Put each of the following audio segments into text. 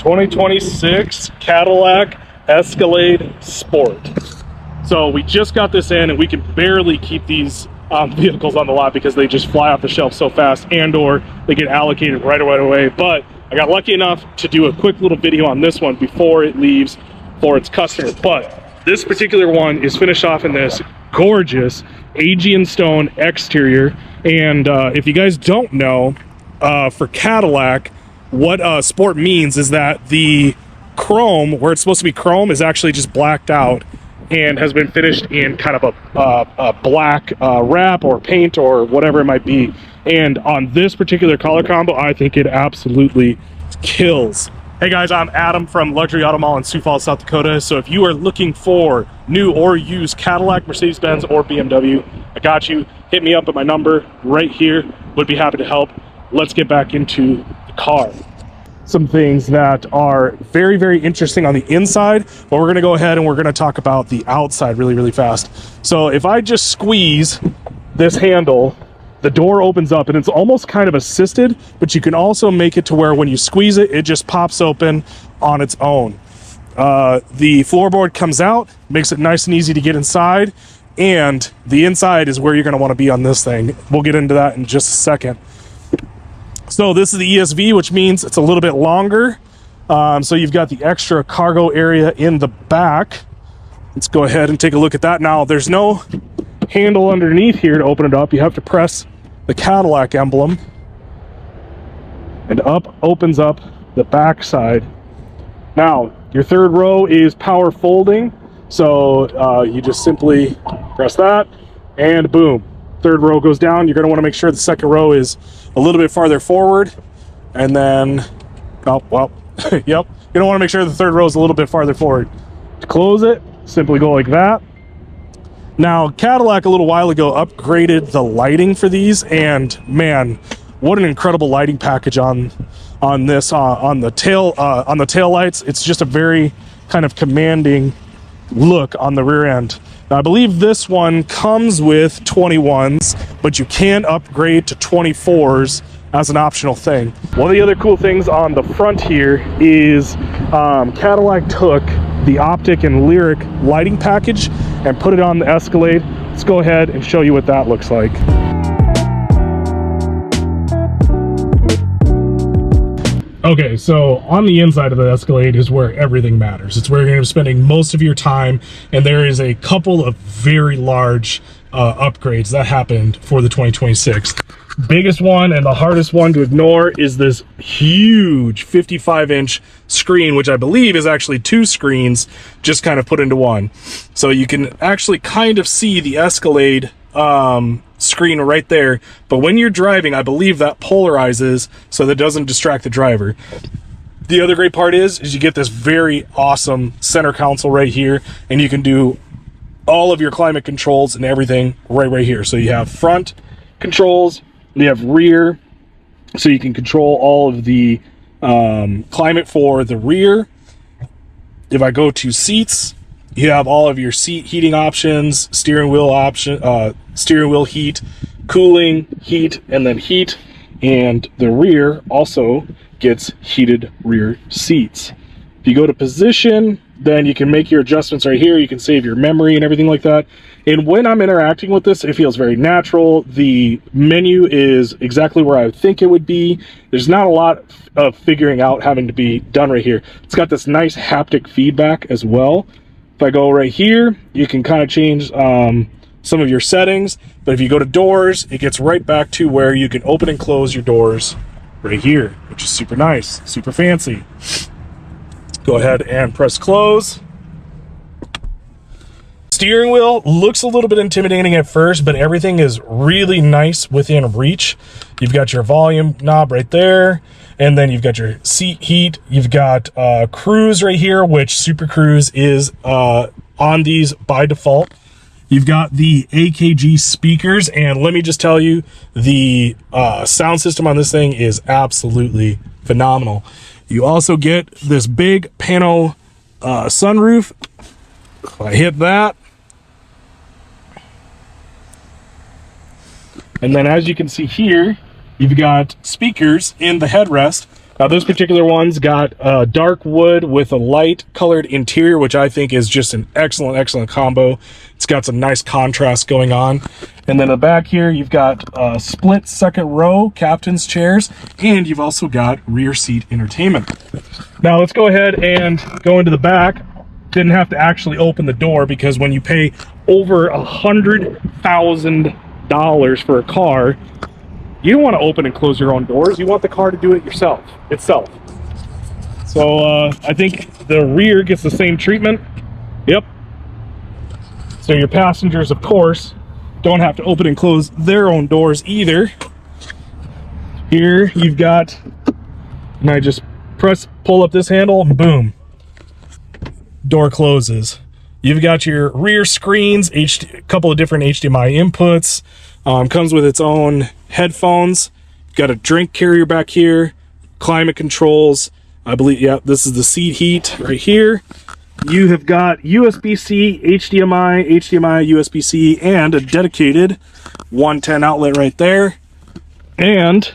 2026 Cadillac Escalade Sport. So we just got this in, and we can barely keep these vehicles on the lot because they just fly off the shelf so fast, and or they get allocated right away. But I got lucky enough to do a quick little video on this one before it leaves for its customer. But this particular one is finished off in this gorgeous Aegean Stone exterior. And if you guys don't know, for Cadillac, what sport means is that the chrome, where it's supposed to be chrome, is actually just blacked out and has been finished in kind of a black wrap or paint or whatever it might be. And on this particular color combo, I think it absolutely kills. Hey guys, I'm Adam from Luxury Auto Mall in Sioux Falls, South Dakota. So if you are looking for new or used Cadillac, Mercedes-Benz, or BMW, I got you. Hit me up at my number right here. Would be happy to help. Let's get back into the car. Some things that are very, very interesting on the inside, but we're gonna go ahead and we're gonna talk about the outside really, really fast. So if I just squeeze this handle, the door opens up, and it's almost kind of assisted, but you can also make it to where when you squeeze it, it just pops open on its own. The floorboard comes out, makes it nice and easy to get inside, and the inside is where you're gonna wanna be on this thing. We'll get into that in just a second. So this is the ESV, which means it's a little bit longer. So you've got the extra cargo area in the back. Let's go ahead and take a look at that. Now, there's no handle underneath here to open it up. You have to press the Cadillac emblem, and up opens up the back side. Now, your third row is power folding. So you just simply press that, and boom. Third row goes down. You're going to want to make sure the second row is a little bit farther forward, and then yep, you're going to want to make sure the third row is a little bit farther forward. To close it, simply go like that. Now, Cadillac a little while ago upgraded the lighting for these, and man, what an incredible lighting package on this on the tail lights. It's just a very kind of commanding look on the rear end. Now, I believe this one comes with 21s, but you can upgrade to 24s as an optional thing. One of the other cool things on the front here is Cadillac took the optic and lyric lighting package and put it on the Escalade. Let's go ahead and show you what that looks like. Okay, so on the inside of the Escalade is where everything matters. It's where you're going to be spending most of your time, and there is a couple of very large upgrades that happened for the 2026. Biggest one and the hardest one to ignore is this huge 55-inch screen, which I believe is actually two screens just kind of put into one. So you can actually kind of see the Escalade screen right there, but when you're driving, I believe that polarizes so that it doesn't distract the driver. The other great part is you get this very awesome center console right here, and you can do all of your climate controls and everything right here. So you have front controls, you have rear, so you can control all of the climate for the rear. If I go to seats, you have all of your seat heating options, steering wheel heat, cooling, heat, and then heat. And the rear also gets heated rear seats. If you go to position, then you can make your adjustments right here. You can save your memory and everything like that. And when I'm interacting with this, it feels very natural. The menu is exactly where I would think it would be. There's not a lot of figuring out having to be done right here. It's got this nice haptic feedback as well. If I go right here, you can kind of change some of your settings, but if you go to doors, it gets right back to where you can open and close your doors right here, which is super nice, super fancy. Go ahead and press close. Steering wheel looks a little bit intimidating at first, but everything is really nice within reach. You've got your volume knob right there, and then you've got your seat heat. You've got cruise right here, which Super Cruise is on these by default. You've got the AKG speakers, and let me just tell you, the sound system on this thing is absolutely phenomenal. You also get this big pano sunroof. If I hit that, and then as you can see here, you've got speakers in the headrest. Now this particular one's got dark wood with a light colored interior, which I think is just an excellent combo. It's got some nice contrast going on. And then in the back here, you've got split second row captain's chairs, and you've also got rear seat entertainment. Now let's go ahead and go into the back. Didn't have to actually open the door, because when you pay over $100,000 for a car, you don't want to open and close your own doors. You want the car to do it itself. So I think the rear gets the same treatment. Yep. So your passengers, of course, don't have to open and close their own doors either. Here you've got, and I just pull up this handle, and boom, door closes. You've got your rear screens, a couple of different HDMI inputs. Comes with its own headphones. Got a drink carrier back here, climate controls. I believe, yeah, this is the seat heat right here. You have got USB-C, HDMI, USB-C, and a dedicated 110 outlet right there. And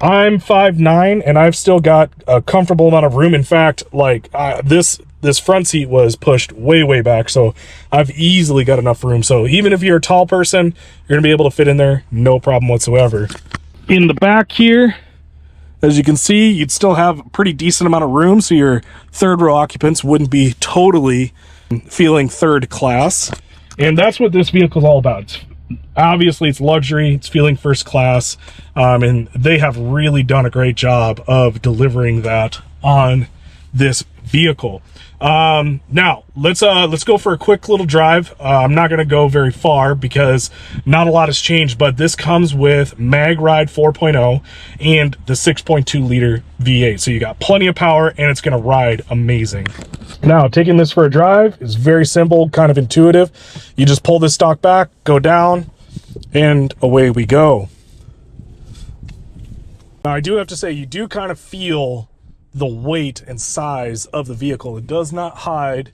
I'm 5'9", and I've still got a comfortable amount of room. In fact, like this front seat was pushed way back, so I've easily got enough room. So even if you're a tall person, you're gonna be able to fit in there, no problem whatsoever. In the back here, as you can see, you'd still have a pretty decent amount of room, so your third row occupants wouldn't be totally feeling third class. And that's what this vehicle is all about. Obviously it's luxury, it's feeling first class, and they have really done a great job of delivering that on this vehicle. Now let's go for a quick little drive. I'm not going to go very far because not a lot has changed, but this comes with MagRide 4.0 and the 6.2 liter V8, so you got plenty of power and it's going to ride amazing. Now taking this for a drive is very simple, kind of intuitive. You just pull this stock back, go down, and away we go. Now I do have to say, you do kind of feel the weight and size of the vehicle. It does not hide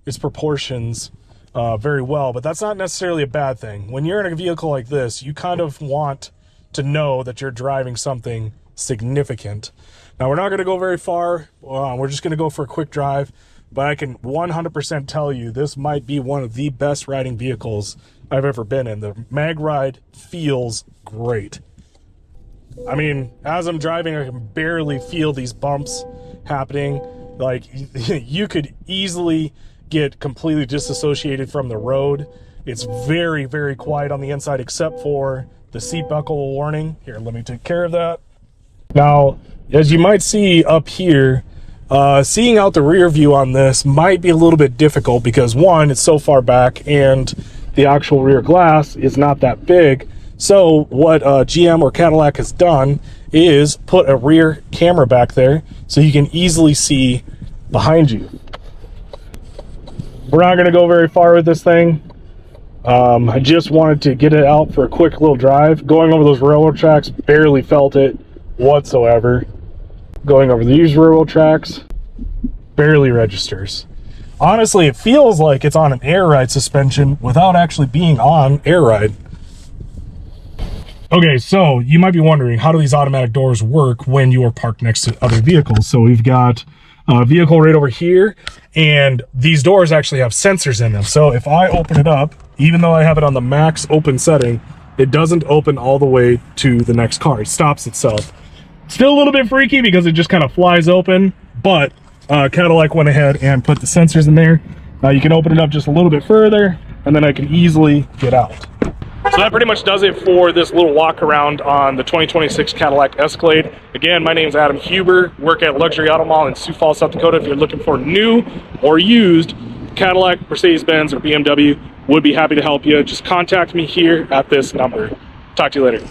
its proportions very well, but that's not necessarily a bad thing. When you're in a vehicle like this, you kind of want to know that you're driving something significant. Now we're not going to go very far. We're just going to go for a quick drive, but I can 100% tell you this might be one of the best riding vehicles I've ever been in. The MagRide feels great. I mean, as I'm driving, I can barely feel these bumps happening. Like, you could easily get completely disassociated from the road. It's very quiet on the inside, except for the seat buckle warning. Here, let me take care of that. Now, as you might see up here, seeing out the rear view on this might be a little bit difficult because, one, it's so far back and the actual rear glass is not that big. So what GM or Cadillac has done is put a rear camera back there so you can easily see behind you. We're not going to go very far with this thing. I just wanted to get it out for a quick little drive. Going over those railroad tracks, barely felt it whatsoever. Going over these railroad tracks, barely registers. Honestly, it feels like it's on an air ride suspension without actually being on air ride. Okay, so you might be wondering, how do these automatic doors work when you are parked next to other vehicles? So we've got a vehicle right over here, and these doors actually have sensors in them. So if I open it up, even though I have it on the max open setting, it doesn't open all the way to the next car. It stops itself. Still a little bit freaky because it just kind of flies open, but Cadillac went ahead and put the sensors in there. You can open it up just a little bit further, and then I can easily get out. So that pretty much does it for this little walk around on the 2026 Cadillac Escalade. Again, my name is Adam Huber, work at Luxury Auto Mall in Sioux Falls, South Dakota. If you're looking for new or used Cadillac, Mercedes-Benz, or BMW, would be happy to help you. Just contact me here at this number. Talk to you later.